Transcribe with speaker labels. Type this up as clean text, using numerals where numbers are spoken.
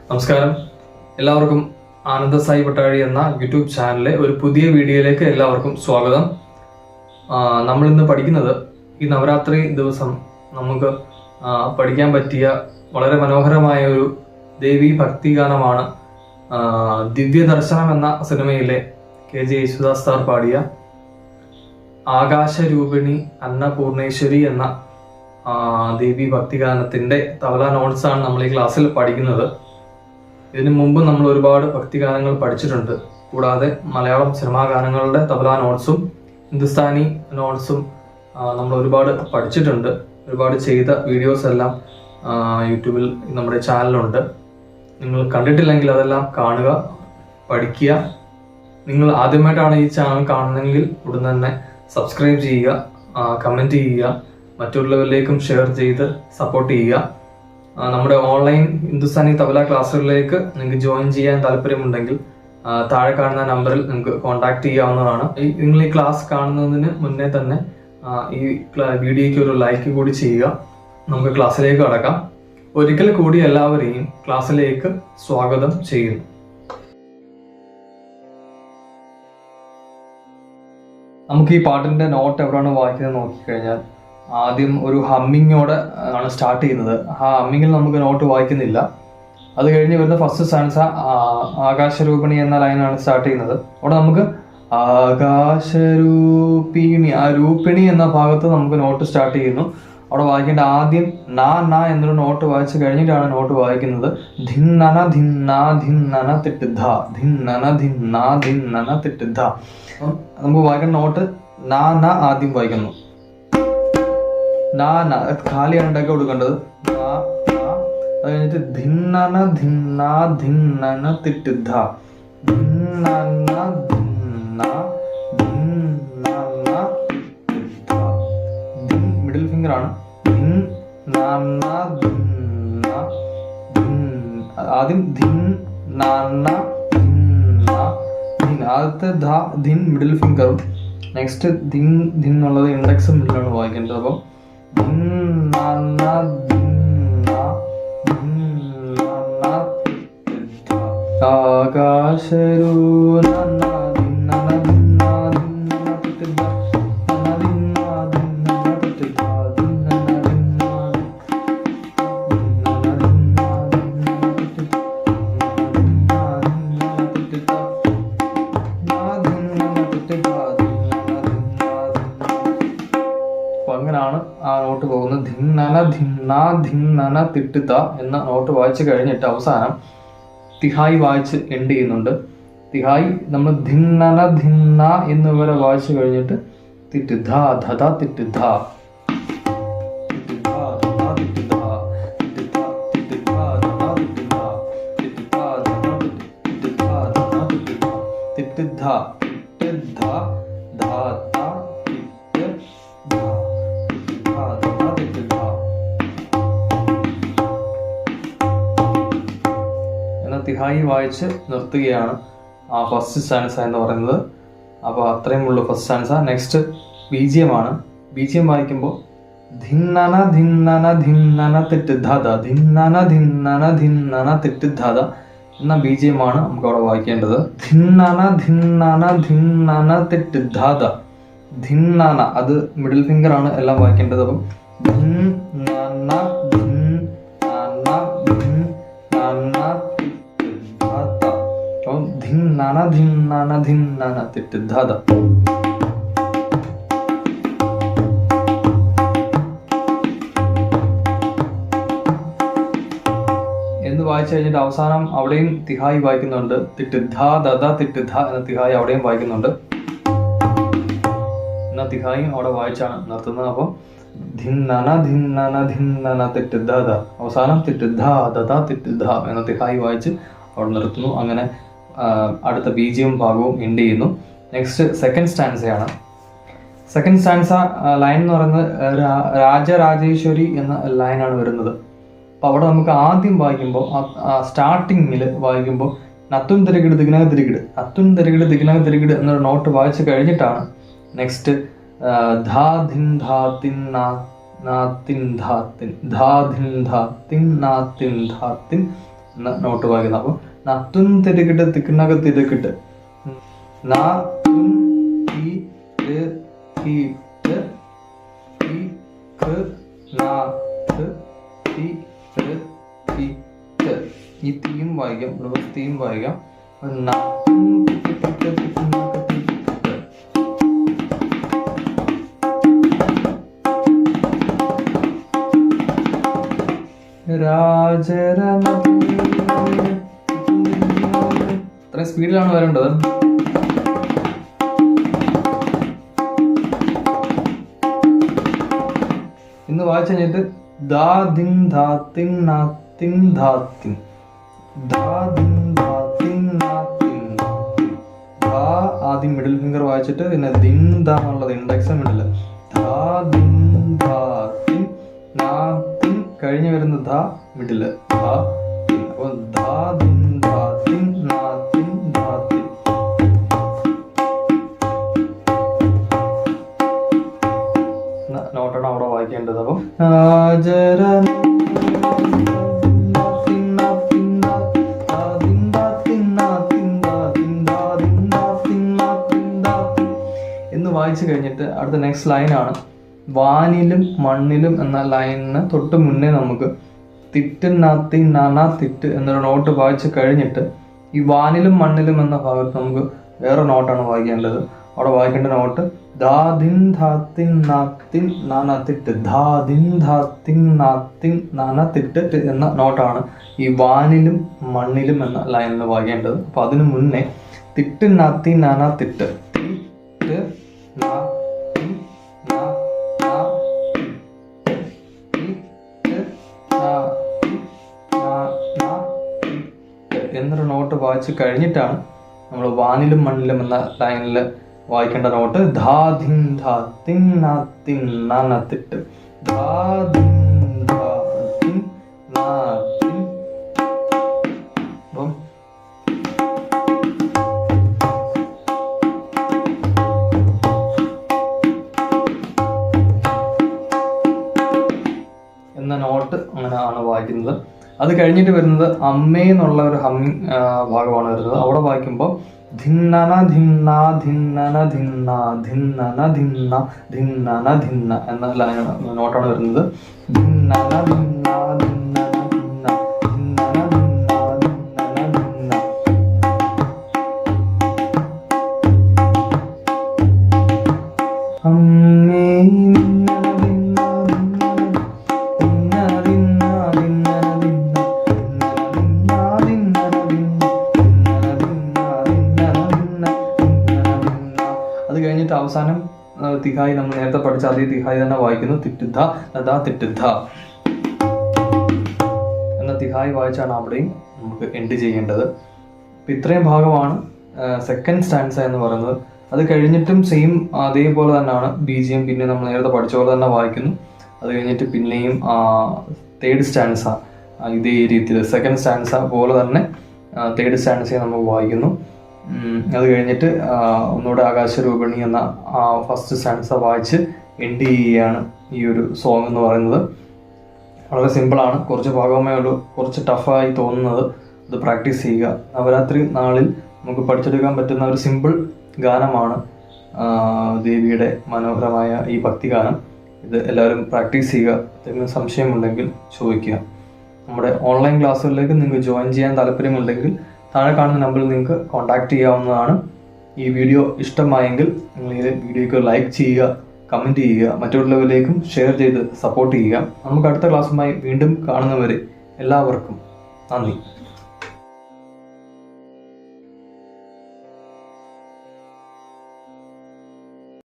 Speaker 1: നമസ്കാരം, എല്ലാവർക്കും ആനന്ദ സായി പട്ടാഴി എന്ന യൂട്യൂബ് ചാനലിലെ ഒരു പുതിയ വീഡിയോയിലേക്ക് എല്ലാവർക്കും സ്വാഗതം. നമ്മളിന്ന് പഠിക്കുന്നത് ഈ നവരാത്രി ദിവസം നമുക്ക് പഠിക്കാൻ പറ്റിയ വളരെ മനോഹരമായ ഒരു ദേവീ ഭക്തിഗാനമാണ്. ദിവ്യദർശനം എന്ന സിനിമയിലെ KG യേശുദാസ് സാർ പാടിയ ആകാശരൂപിണി അന്നപൂർണേശ്വരി എന്ന ദേവി ഭക്തിഗാനത്തിന്റെ തബല നോട്ട്സാണ് നമ്മൾ ഈ ക്ലാസ്സിൽ പഠിക്കുന്നത്. ഇതിനു മുമ്പ് നമ്മൾ ഒരുപാട് ഭക്തിഗാനങ്ങൾ പഠിച്ചിട്ടുണ്ട്. കൂടാതെ മലയാളം സിനിമാ ഗാനങ്ങളുടെ തബല നോട്ട്സും ഹിന്ദുസ്ഥാനി നോട്ട്സും നമ്മൾ ഒരുപാട് പഠിച്ചിട്ടുണ്ട്. ഒരുപാട് ചെയ്ത വീഡിയോസ് എല്ലാം യൂട്യൂബിൽ നമ്മുടെ ചാനലുണ്ട്. നിങ്ങൾ കണ്ടിട്ടില്ലെങ്കിൽ അതെല്ലാം കാണുക, പഠിക്കുക. നിങ്ങൾ ആദ്യമായിട്ടാണ് ഈ ചാനൽ കാണുന്നതെങ്കിൽ ഉടൻ തന്നെ സബ്സ്ക്രൈബ് ചെയ്യുക, കമൻറ്റ് ചെയ്യുക, മറ്റുള്ളവരിലേക്കും ഷെയർ ചെയ്ത് സപ്പോർട്ട് ചെയ്യുക. നമ്മുടെ ഓൺലൈൻ ഹിന്ദുസ്ഥാനി തബല ക്ലാസ്സുകളിലേക്ക് നിങ്ങൾക്ക് ജോയിൻ ചെയ്യാൻ താല്പര്യമുണ്ടെങ്കിൽ താഴെ കാണുന്ന നമ്പറിൽ നിങ്ങൾക്ക് കോൺടാക്ട് ചെയ്യാവുന്നതാണ്. നിങ്ങൾ ഈ ക്ലാസ് കാണുന്നതിന് മുന്നേ തന്നെ ഈ വീഡിയോയ്ക്ക് ഒരു ലൈക്ക് കൂടി ചെയ്യുക. നമുക്ക് ക്ലാസ്സിലേക്ക് കടക്കാം. ഒരിക്കൽ കൂടി എല്ലാവരെയും ക്ലാസ്സിലേക്ക് സ്വാഗതം ചെയ്യുന്നു. നമുക്ക് ഈ പാട്ടിന്റെ നോട്ട് എവിടെയാണ് വായിക്കുന്നത് നോക്കിക്കഴിഞ്ഞാൽ ആദ്യം ഒരു ഹമ്മിങ്ങോടെ ആണ് സ്റ്റാർട്ട് ചെയ്യുന്നത്. ആ ഹമ്മിങ്ങിൽ നമുക്ക് നോട്ട് വായിക്കുന്നില്ല. അത് കഴിഞ്ഞ് വരുന്ന ഫസ്റ്റ് സ്റ്റാൻസ ആകാശരൂപിണി എന്ന ലൈനാണ് സ്റ്റാർട്ട് ചെയ്യുന്നത്. അവിടെ നമുക്ക് ആകാശരൂപിണി, ആ രൂപിണി എന്ന ഭാഗത്ത് നമുക്ക് നോട്ട് സ്റ്റാർട്ട് ചെയ്യുന്നു. അവിടെ വായിക്കേണ്ട ആദ്യം ന എന്നൊരു നോട്ട് വായിച്ച് കഴിഞ്ഞിട്ടാണ് നോട്ട് വായിക്കുന്നത്. ധിന്നന ധിന്ന ധിന്നന തിട്ട് ധ, ധിന്നന ധിന്ന ധിന്നന തിട്ട് ധ. നമുക്ക് വായിക്കേണ്ട നോട്ട് ന ആദ്യം വായിക്കുന്നു. ഖാലിയാണ് ഉണ്ടാക്കി കൊടുക്കേണ്ടത്. അത് കഴിഞ്ഞിട്ട് ധിന്നന ധിന്ന ധിന്നന തിട്ട് ധ, ധിന്നന ധിന്ന ധിന്നന തിട്ട് ധ. മിഡിൽ ഫിംഗർ ആണ്. ആദ്യം ആദ്യത്തെ ധിൻ മിഡിൽ ഫിംഗറും നെക്സ്റ്റ് ധിൻ എന്നുള്ളത് ഇൻഡെക്സും മിഡിലാണ് വായിക്കേണ്ടത്. അപ്പം അങ്ങനെയാണ് ആ നോട്ട് പോകുന്നത്. ധിന്നന ധിന്ന ധിന്നന തിട്ടുത എന്ന നോട്ട് വായിച്ചു കഴിഞ്ഞിട്ട് അവസാനം തിഹായി വായിച്ച് എൻഡ് ചെയ്യുന്നുണ്ട്. തിഹായി നമ്മൾ ധിന്നന ധിന്ന എന്നിവരെ വായിച്ചു കഴിഞ്ഞിട്ട് തിട്ട് ധ ധ തിട്ട് ധ, തിട്ട് ധ തിഹായി വായിച്ച് നിർത്തുകയാണ് ആ ഫസ്റ്റ് സ്റ്റാൻസ എന്ന് പറയുന്നത്. അപ്പോൾ അത്രയും ഉള്ളൂ ഫസ്റ്റ് സ്റ്റാൻസ. നെക്സ്റ്റ് BGM ആണ്. BGM വായിക്കുമ്പോൾ ധിന്നന ധിന്നന ധിന്നന തിട്ട് ധ, ധിന്നന ധിന്നന ധിന്നന തിട്ട് ധ എന്ന BGM ആണ് നമുക്ക് അവിടെ വായിക്കേണ്ടത്. ധിന്നന ധിന്നന ധിന്നന തിട്ട് ധ, ധിന്നന അത് മിഡിൽ ഫിംഗർ ആണ് എല്ലാം വായിക്കേണ്ടത്. അപ്പം ധിന്നന ധിന്നന ധിന്നന ധിന്നന തിട്ട് ധ. എന്ന് വായിച്ചു കഴിഞ്ഞിട്ട് അവസാനം അവിടെയും തിഹായി വായിക്കുന്നുണ്ട്. തിട്ട് ധ ദ തിട്ട് ധ എന്ന തിഹായി അവിടെയും വായിക്കുന്നുണ്ട്. എന്ന തിഹായും അവിടെ വായിച്ചാണ് നിർത്തുന്നത്. അപ്പം ധിന്നന ധിന്നന ധിന്നന തിട്ട് ധ, അവസാനം തിട്ട് ധ ദ തിട്ട് ധ എന്ന തിഹായി വായിച്ച് അവിടെ നിർത്തുന്നു. അങ്ങനെ അടുത്ത BGM ഭാഗവും എൻഡ് ചെയ്യുന്നു. നെക്സ്റ്റ് സെക്കൻഡ് സ്റ്റാൻസയാണ്. സെക്കൻഡ് സ്റ്റാൻസ ലൈൻ എന്ന് പറയുന്നത് രാജരാജേശ്വരി എന്ന ലൈനാണ് വരുന്നത്. അപ്പോൾ അവിടെ നമുക്ക് ആദ്യം വായിക്കുമ്പോൾ സ്റ്റാർട്ടിങ്ങിൽ വായിക്കുമ്പോൾ നത്തുൻ തിരകിട് ദിഗ്നക തിരകിട്, നത്തുൻ തിരകിട് ദിഗ്നക തിരകിട് എന്നൊരു നോട്ട് വായിച്ച് കഴിഞ്ഞിട്ടാണ് നെക്സ്റ്റ് ധാ ധിൻ ധാ തിൻ നാ നാ തിൻ ധാ തിൻ, ധാ ധിൻ ധാ തിൻ നാ തിൻ ധാ തിൻ എന്ന നോട്ട് വായിക്കുന്നത്. അപ്പോൾ നത്തുൻ തിരുക്കിട്ട് തിക്കിനക തിരുക്കിട്ട് നാ തുൻ തി ര് തി ട് തി ക നാ ത് തി ര് തി ട്. ഈ തീയും വായിക്കാം, റിവേഴ്സ് തീയും വായിക്കാം. നാ തുൻ തിക്കിട്ട് തിക്കിനക തിരുക്കിട്ട്. രാജരമ അത്രയും സ്പീഡിലാണ് വരേണ്ടത്. ഇന്ന് വായിച്ചു കഴിഞ്ഞിട്ട് ദാ ദിൻ ധാ തിൻ നാ തിൻ ധാ തിൻ, ദാ ദിൻ ധാ തിൻ നാ തിൻ ധാ തിൻ. ധാ ആദ്യം മിഡിൽ ഫിംഗർ വായിച്ചിട്ട് പിന്നെ ദിൻ ധാ എന്നുള്ളത് ഇൻഡെക്സ് മിഡിൽ. ധാ ദിൻ ധാ തിൻ നാ തിൻ കഴിഞ്ഞ് വരുന്ന ധാ മിഡില്. ധാ തിൻ. അപ്പോൾ ധാ ദിൻ ധാ തിൻ നാ തിൻ ധാ തിൻ. നോട്ടാണ് അവിടെ വായിക്കേണ്ടത്. അപ്പം എന്ന് വായിച്ചു കഴിഞ്ഞിട്ട് അടുത്ത നെക്സ്റ്റ് ലൈനാണ് വാനിലും മണ്ണിലും എന്ന ലൈനിന് തൊട്ട് മുന്നേ നമുക്ക് തിട്ട് നാത്തി നാനാ തിട്ട് എന്നൊരു നോട്ട് വായിച്ച് കഴിഞ്ഞിട്ട് ഈ വാനിലും മണ്ണിലും എന്ന ഭാഗത്ത് നമുക്ക് വേറെ നോട്ടാണ് വായിക്കേണ്ടത്. അവിടെ വായിക്കേണ്ട നോട്ട് ധാ ദിൻ ധാ തിൻ നാ തിൻ നാനാ തിട്ട്, ധാ ദിൻ ധാ തിൻ നാ തിൻ നാനാ തിട്ട് എന്ന നോട്ടാണ് ഈ വാനിലും മണ്ണിലും എന്ന ലൈനിൽ വായിക്കേണ്ടത്. അപ്പൊ അതിനു മുന്നേ തിട്ട് നാത്തി നാനാ തിട്ട്, തിട്ട് നാ തിൻ നാ നാ തിട്ട് നാ തിൻ നാ നാ തിട്ട് എന്നൊരു നോട്ട് വായിച്ച് കഴിഞ്ഞിട്ടാണ് നമ്മൾ വാനിലും മണ്ണിലും എന്ന ലൈനിൽ വായിക്കേണ്ട നോട്ട് ധാ ധിൻ ധാ തിൻ നാ തിൻ നാനാ തിട്ട്, ധാ ധിൻ ധാ തിൻ നാ തിൻ. അപ്പം എന്ന നോട്ട് അങ്ങനെയാണ് വായിക്കുന്നത്. അത് കഴിഞ്ഞിട്ട് വരുന്നത് അമ്മേ എന്നുള്ള ഒരു ഹമ്മിങ് ഭാഗമാണ് വരുന്നത്. അവിടെ വായിക്കുമ്പോൾ ധിന്നന ധിന്ന ധിന്നന ധിന്ന ധിന്നന ധിന്ന ധിന്നന ധിന്ന എന്ന ലൈൻ നോട്ടാണ് വരുന്നത്. ധിന്നന ധിന്ന ധിന്നന ധിന്ന ധിന്നന ധിന്ന ധിന്നന ധിന്ന. അമ്മേ അവസാനം തിഹായി നമ്മൾ നേരത്തെ പഠിച്ച അതേ തിഹായി തന്നെ വായിക്കുന്നു. തിട്ടുദ്ധ ദാ തിട്ടുദ്ധ എന്ന തിഹായി വായിച്ചാണ് അവിടെയും നമുക്ക് എൻഡ് ചെയ്യേണ്ടത്. അപ്പം ഇത്രയും ഭാഗമാണ് സെക്കൻഡ് സ്റ്റാൻസ എന്ന് പറയുന്നത്. അത് കഴിഞ്ഞിട്ടും സെയിം അതേപോലെ തന്നെയാണ് BGM പിന്നെ നമ്മൾ നേരത്തെ പഠിച്ച പോലെ തന്നെ വായിക്കുന്നു. അത് കഴിഞ്ഞിട്ട് പിന്നെയും തേർഡ് സ്റ്റാൻസ ഇതേ രീതിയിൽ സെക്കൻഡ് സ്റ്റാൻസ പോലെ തന്നെ തേർഡ് സ്റ്റാൻസയെ നമുക്ക് വായിക്കുന്നു. അത് കഴിഞ്ഞിട്ട് ഒന്നുകൂടെ ആകാശരൂപിണി എന്ന ഫസ്റ്റ് സ്റ്റാൻസ വായിച്ച് എൻഡ് ചെയ്യുകയാണ് ഈ ഒരു സോങ് എന്ന് പറയുന്നത്. വളരെ സിമ്പിളാണ്, കുറച്ച് ഭാഗമേ ഉള്ളൂ, കുറച്ച് ടഫായി തോന്നുന്നത്. അത് പ്രാക്ടീസ് ചെയ്യുക. നവരാത്രി നാളിൽ നമുക്ക് പഠിച്ചെടുക്കാൻ പറ്റുന്ന ഒരു സിമ്പിൾ ഗാനമാണ് ദേവിയുടെ മനോഹരമായ ഈ ഭക്തിഗാനം. ഇത് എല്ലാവരും പ്രാക്ടീസ് ചെയ്യുക. എന്തെങ്കിലും സംശയമുണ്ടെങ്കിൽ ചോദിക്കുക. നമ്മുടെ ഓൺലൈൻ ക്ലാസ്സുകളിലേക്ക് നിങ്ങൾക്ക് ജോയിൻ ചെയ്യാൻ താല്പര്യമുണ്ടെങ്കിൽ താഴെ കാണുന്ന നമ്പറിൽ നിങ്ങൾക്ക് കോൺടാക്റ്റ് ചെയ്യാവുന്നതാണ്. ഈ വീഡിയോ ഇഷ്ടമായെങ്കിൽ നിങ്ങൾ ഈ വീഡിയോയ്ക്ക് ലൈക്ക് ചെയ്യുക, കമൻറ്റ് ചെയ്യുക, മറ്റുള്ളവരിലേക്കും ഷെയർ ചെയ്ത് സപ്പോർട്ട് ചെയ്യുക. നമുക്ക് അടുത്ത ക്ലാസ്സുമായി വീണ്ടും കാണുന്നവരെ എല്ലാവർക്കും നന്ദി.